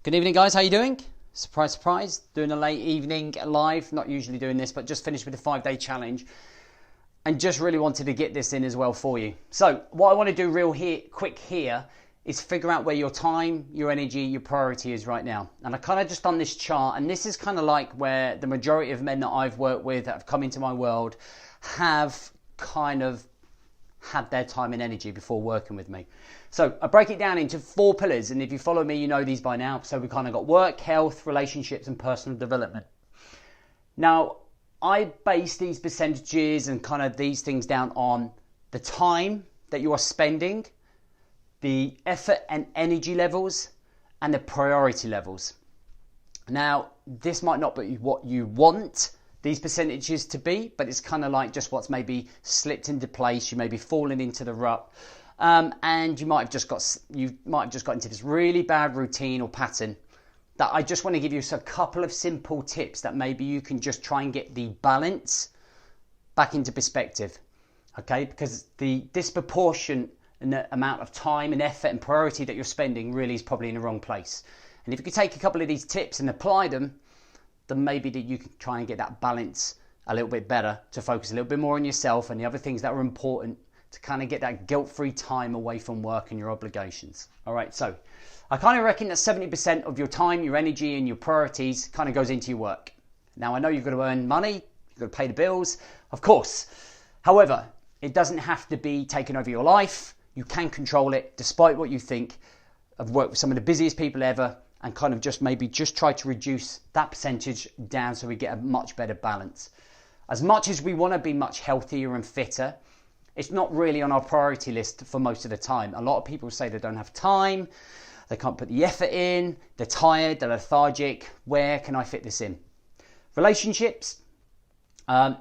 Good evening, guys. How you doing? Surprise, surprise. Doing a late evening live. Not usually doing this, but just finished with the 5-day challenge. And just really wanted to get this in as well for you. So what I want to do quick here is figure out where your time, your energy, your priority is right now. And I kind of just done this chart. And this is kind of like where the majority of men that I've worked with that have come into my world have kind of had their time and energy before working with me. So I break it down into 4 pillars, and if you follow me, you know these by now. So we kind of got work, health, relationships, and personal development. Now, I base these percentages and kind of these things down on the time that you are spending, the effort and energy levels, and the priority levels. Now, this might not be what you want these percentages to be, but it's kind of like just what's maybe slipped into place. You may be falling into the rut, and you might have just got into this really bad routine or pattern. That I just want to give you a couple of simple tips that maybe you can just try and get the balance back into perspective. Okay, because the disproportionate amount of time and effort and priority that you're spending really is probably in the wrong place. And if you could take a couple of these tips and apply them, then maybe that you can try and get that balance a little bit better, to focus a little bit more on yourself and the other things that are important, to kind of get that guilt-free time away from work and your obligations. All right, so I kind of reckon that 70% of your time, your energy and your priorities kind of goes into your work. Now, I know you've got to earn money, you've got to pay the bills, of course. However, it doesn't have to be taking over your life. You can control it, despite what you think. I've worked with some of the busiest people ever, and kind of just try to reduce that percentage down so we get a much better balance. As much as we want to be much healthier and fitter, it's not really on our priority list for most of the time. A lot of people say they don't have time, they can't put the effort in, they're tired, they're lethargic. Where can I fit this in? Relationships.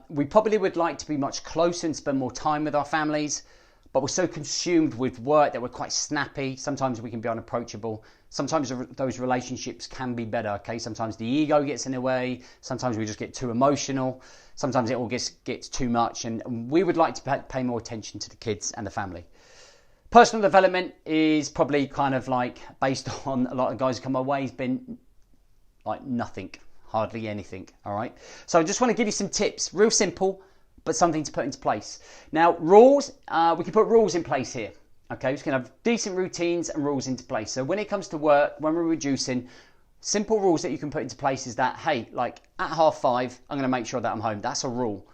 We probably would like to be much closer and spend more time with our families, but we're so consumed with work that we're quite snappy. Sometimes we can be unapproachable. Sometimes those relationships can be better, okay? Sometimes the ego gets in the way. Sometimes we just get too emotional. Sometimes it all gets too much. And we would like to pay more attention to the kids and the family. Personal development is probably kind of like, based on a lot of guys who come my way, has been like nothing, hardly anything, all right? So I just want to give you some tips, real simple, but something to put into place. Now, rules, we can put rules in place here. Okay, we can have decent routines and rules into place. So when it comes to work, when we're reducing, simple rules that you can put into place is that, hey, like at 5:30, I'm going to make sure that I'm home. That's a rule.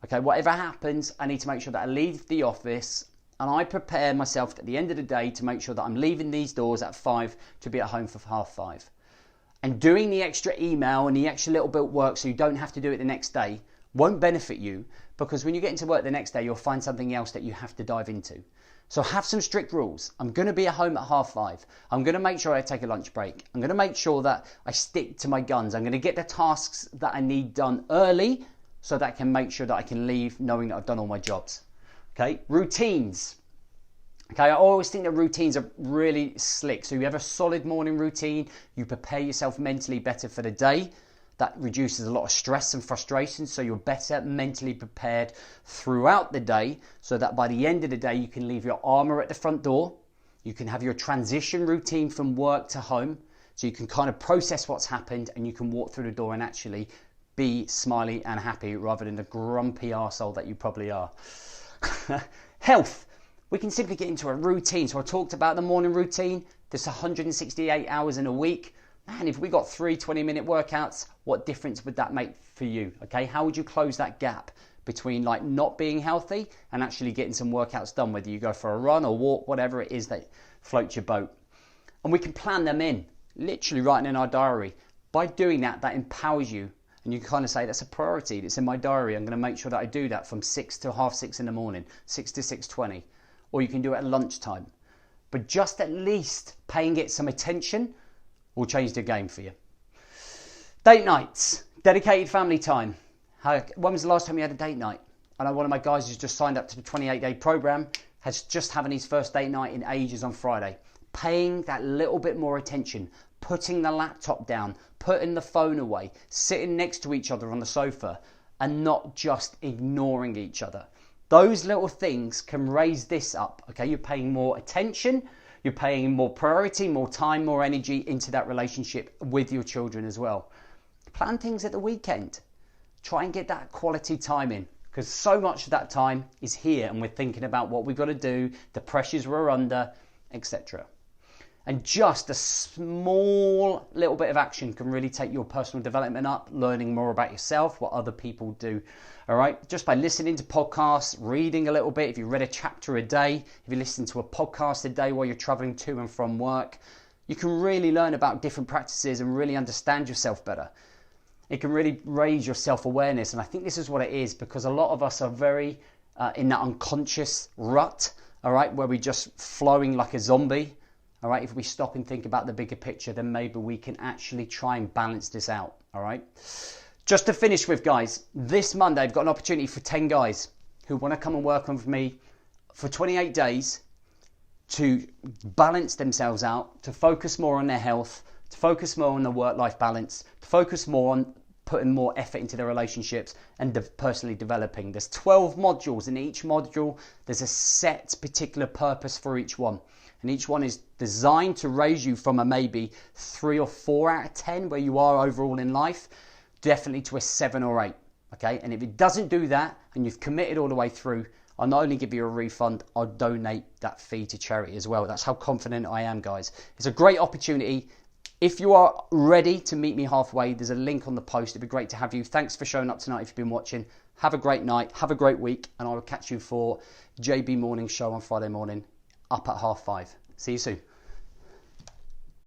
Okay, whatever happens, I need to make sure that I leave the office and I prepare myself at the end of the day to make sure that I'm leaving these doors at 5 to be at home for 5:30. And doing the extra email and the extra little bit of work so you don't have to do it the next day won't benefit you, because when you get into work the next day, you'll find something else that you have to dive into. So have some strict rules. I'm going to be at home at 5:30. I'm going to make sure I take a lunch break. I'm going to make sure that I stick to my guns. I'm going to get the tasks that I need done early so that I can make sure that I can leave knowing that I've done all my jobs. Okay, routines. Okay, I always think that routines are really slick. So you have a solid morning routine. You prepare yourself mentally better for the day. That reduces a lot of stress and frustration, so you're better mentally prepared throughout the day, so that by the end of the day you can leave your armour at the front door. You can have your transition routine from work to home, so you can kind of process what's happened and you can walk through the door and actually be smiley and happy rather than the grumpy arsehole that you probably are. Health. We can simply get into a routine. So I talked about the morning routine. There's 168 hours in a week. Man, if we got 3 20-minute workouts, what difference would that make for you? Okay, how would you close that gap between like not being healthy and actually getting some workouts done, whether you go for a run or walk, whatever it is that floats your boat? And we can plan them in, literally writing in our diary. By doing that, that empowers you. And you can kind of say, that's a priority. It's in my diary. I'm going to make sure that I do that from 6 to 6:30 in the morning, 6 to 6:20. Or you can do it at lunchtime. But just at least paying it some attention will change the game for you. Date nights, dedicated family time. When was the last time you had a date night? I know one of my guys who's just signed up to the 28-day program has just having his first date night in ages on Friday. Paying that little bit more attention, putting the laptop down, putting the phone away, sitting next to each other on the sofa and not just ignoring each other. Those little things can raise this up, okay? You're paying more attention, you're paying more priority, more time, more energy into that relationship with your children as well. Plan things at the weekend. Try and get that quality time in, because so much of that time is here and we're thinking about what we've got to do, the pressures we're under, etc. And just a small little bit of action can really take your personal development up, learning more about yourself, what other people do. All right, just by listening to podcasts, reading a little bit, if you read a chapter a day, if you listen to a podcast a day while you're traveling to and from work, you can really learn about different practices and really understand yourself better. It can really raise your self-awareness. And I think this is what it is, because a lot of us are very in that unconscious rut, all right, where we're just flowing like a zombie. All right, if we stop and think about the bigger picture, then maybe we can actually try and balance this out. All right. Just to finish with, guys, this Monday I've got an opportunity for 10 guys who want to come and work with me for 28 days to balance themselves out, to focus more on their health, to focus more on the work-life balance, to focus more on putting more effort into their relationships and personally developing. There's 12 modules. In each module, there's a set particular purpose for each one. And each one is designed to raise you from a maybe 3 or 4 out of 10 where you are overall in life, definitely to a 7 or 8. Okay, and if it doesn't do that and you've committed all the way through, I'll not only give you a refund, I'll donate that fee to charity as well. That's how confident I am, guys. It's a great opportunity. If you are ready to meet me halfway, there's a link on the post. It'd be great to have you. Thanks for showing up tonight if you've been watching. Have a great night. Have a great week. And I will catch you for JB Morning Show on Friday morning, up at 5:30. See you soon.